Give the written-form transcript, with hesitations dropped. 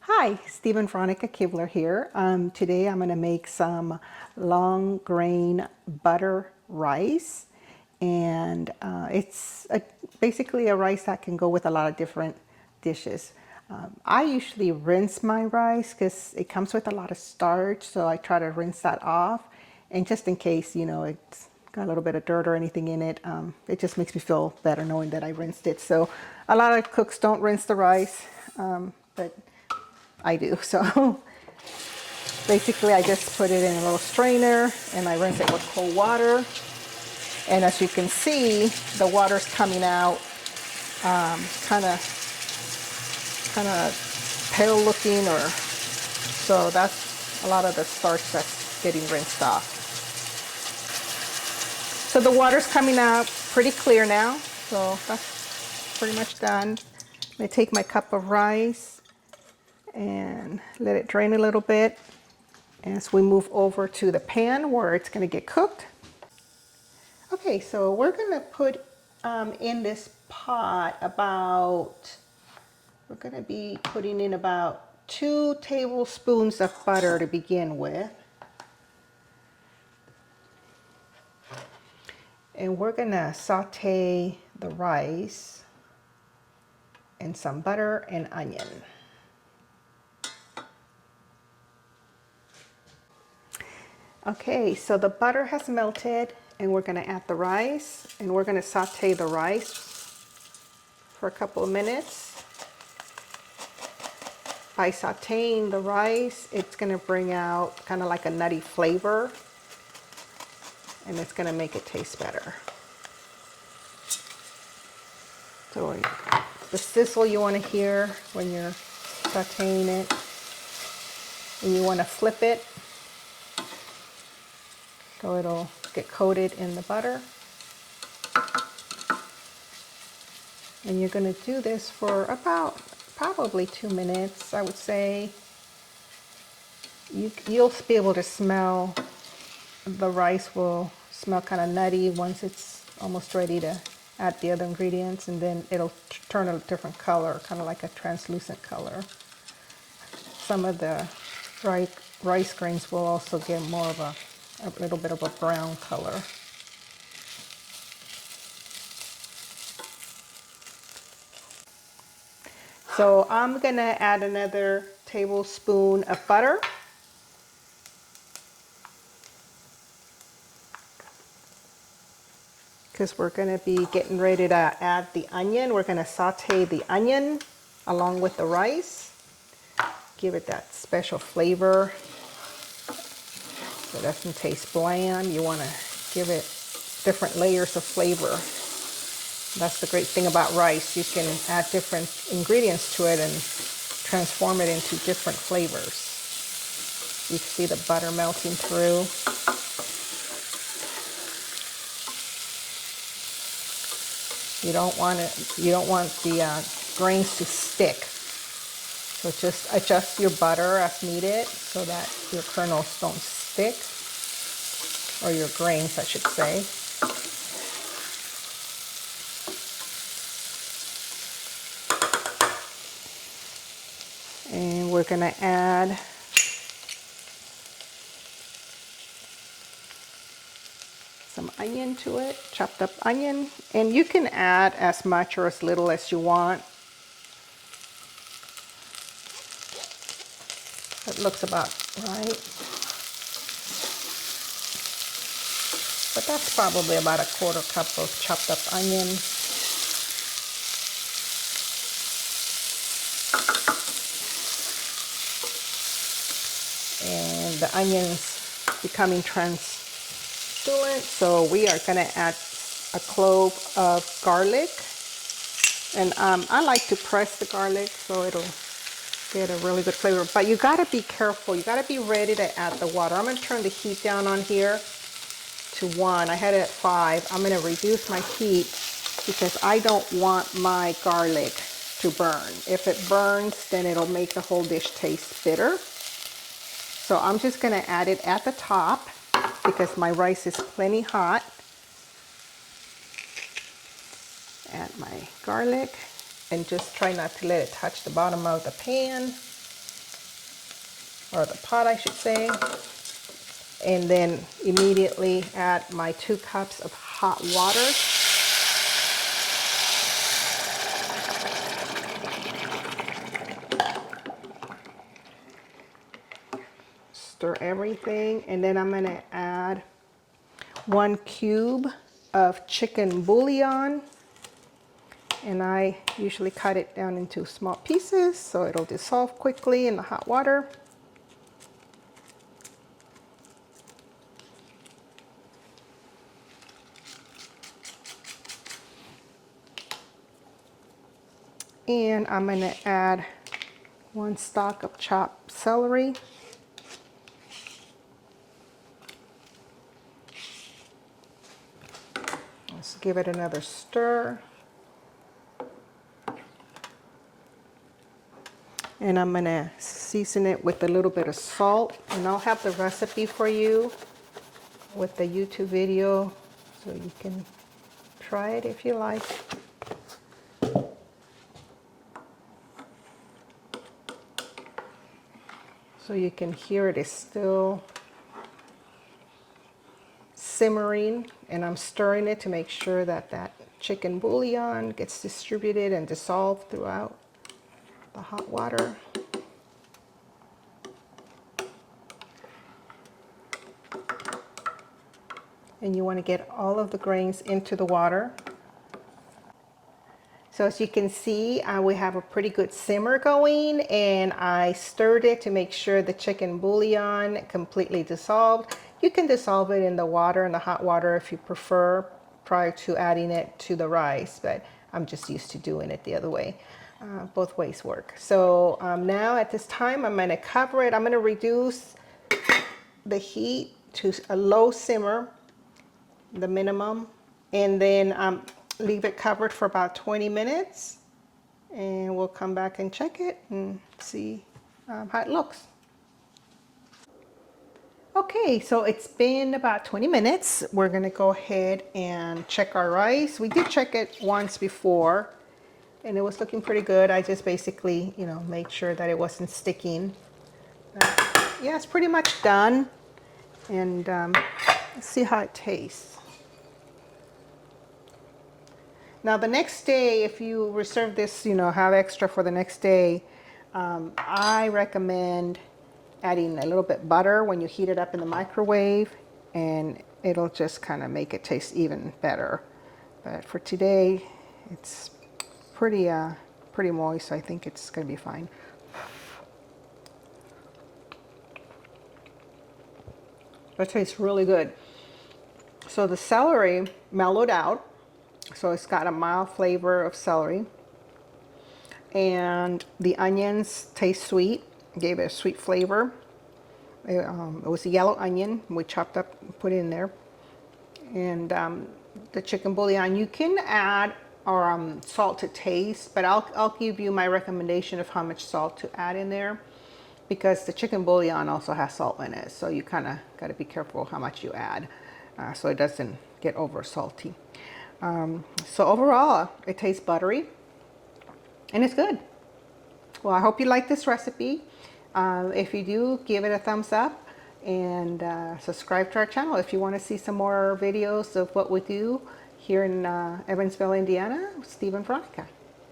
Hi, Stephen Veronica Kibler here. Today I'm going to make some long grain butter rice, and basically a rice that can go with a lot of different dishes. I usually rinse my rice because it comes with a lot of starch, so I try to rinse that off, and just in case it's got a little bit of dirt or anything in it, it just makes me feel better knowing that I rinsed it. So a lot of cooks don't rinse the rice, but I do. So basically I just put it in a little strainer and I rinse it with cold water. And as you can see, the water's coming out kind of pale looking, or so that's a lot of the starch that's getting rinsed off. So the water's coming out pretty clear now. So that's pretty much done. I'm going to take my cup of rice and let it drain a little bit as we move over to the pan where it's going to get cooked. Okay, so we're going to put in this pot we're going to be putting in about 2 tablespoons of butter to begin with. And we're going to saute the rice in some butter and onion. Okay, so the butter has melted and we're going to add the rice, and we're going to saute the rice for a couple of minutes. By sauteing the rice, it's going to bring out kind of like a nutty flavor, and it's going to make it taste better. So the sizzle you want to hear when you're sauteing it, and you want to flip it so it'll get coated in the butter. And you're going to do this for about probably 2 minutes, I would say. You'll be able to smell, the rice will smell kind of nutty once it's almost ready to add the other ingredients, and then it'll turn a different color, kind of like a translucent color. Some of the rice grains will also get more of a little bit of a brown color. So I'm going to add another tablespoon of butter. Because we're going to be getting ready to add the onion. We're going to saute the onion along with the rice. Give it that special flavor so it doesn't taste bland. You want to give it different layers of flavor. That's the great thing about rice. You can add different ingredients to it and transform it into different flavors. You see the butter melting through. You don't want the grains to stick. So just adjust your butter as needed so that your kernels don't stick, or your grains, I should say. And we're going to add some onion to it, chopped up onion. And you can add as much or as little as you want. It looks about right. But that's probably about 1/4 cup of chopped up onion. And the onion's becoming translucent, so we are going to add a clove of garlic. And I like to press the garlic so it'll get a really good flavor. But you got to be careful. You got to be ready to add the water. I'm going to turn the heat down on here to 1. I had it at 5. I'm going to reduce my heat because I don't want my garlic to burn. If it burns, then it'll make the whole dish taste bitter. So I'm just going to add it at the top because my rice is plenty hot. Add my garlic and just try not to let it touch the bottom of the pan. or the pot I should say. And then immediately add my 2 cups of hot water. Stir everything, and then I'm gonna add 1 cube of chicken bouillon. And I usually cut it down into small pieces so it'll dissolve quickly in the hot water. And I'm going to add 1 stalk of chopped celery. Let's give it another stir. And I'm going to season it with a little bit of salt. And I'll have the recipe for you with the YouTube video so you can try it if you like. So you can hear it is still simmering, and I'm stirring it to make sure that that chicken bouillon gets distributed and dissolved throughout the hot water. And you want to get all of the grains into the water. So as you can see, we have a pretty good simmer going, and I stirred it to make sure the chicken bouillon completely dissolved. You can dissolve it in the water, in the hot water if you prefer, prior to adding it to the rice, but I'm just used to doing it the other way. Both ways work. So now at this time, I'm going to cover it. I'm going to reduce the heat to a low simmer, the minimum, and then leave it covered for about 20 minutes, and we'll come back and check it and see how it looks. Okay, so it's been about 20 minutes. We're gonna go ahead and check our rice. We did check it once before, and it was looking pretty good. I just basically, made sure that it wasn't sticking. Yeah, it's pretty much done, and let's see how it tastes. Now the next day, if you reserve this, have extra for the next day, I recommend adding a little bit butter when you heat it up in the microwave, and it'll just kind of make it taste even better. But for today, it's pretty moist, so I think it's gonna be fine. That tastes really good. So the celery mellowed out. So it's got a mild flavor of celery, and the onions taste sweet, gave it a sweet flavor. It was a yellow onion we chopped up and put in there, and the chicken bouillon, you can add or salt to taste, but I'll give you my recommendation of how much salt to add in there, because the chicken bouillon also has salt in it, so you kind of got to be careful how much you add so it doesn't get over salty. So overall, it tastes buttery, and it's good. Well, I hope you like this recipe. If you do, give it a thumbs up, and subscribe to our channel if you want to see some more videos of what we do here in Evansville, Indiana, with Steve and Veronica.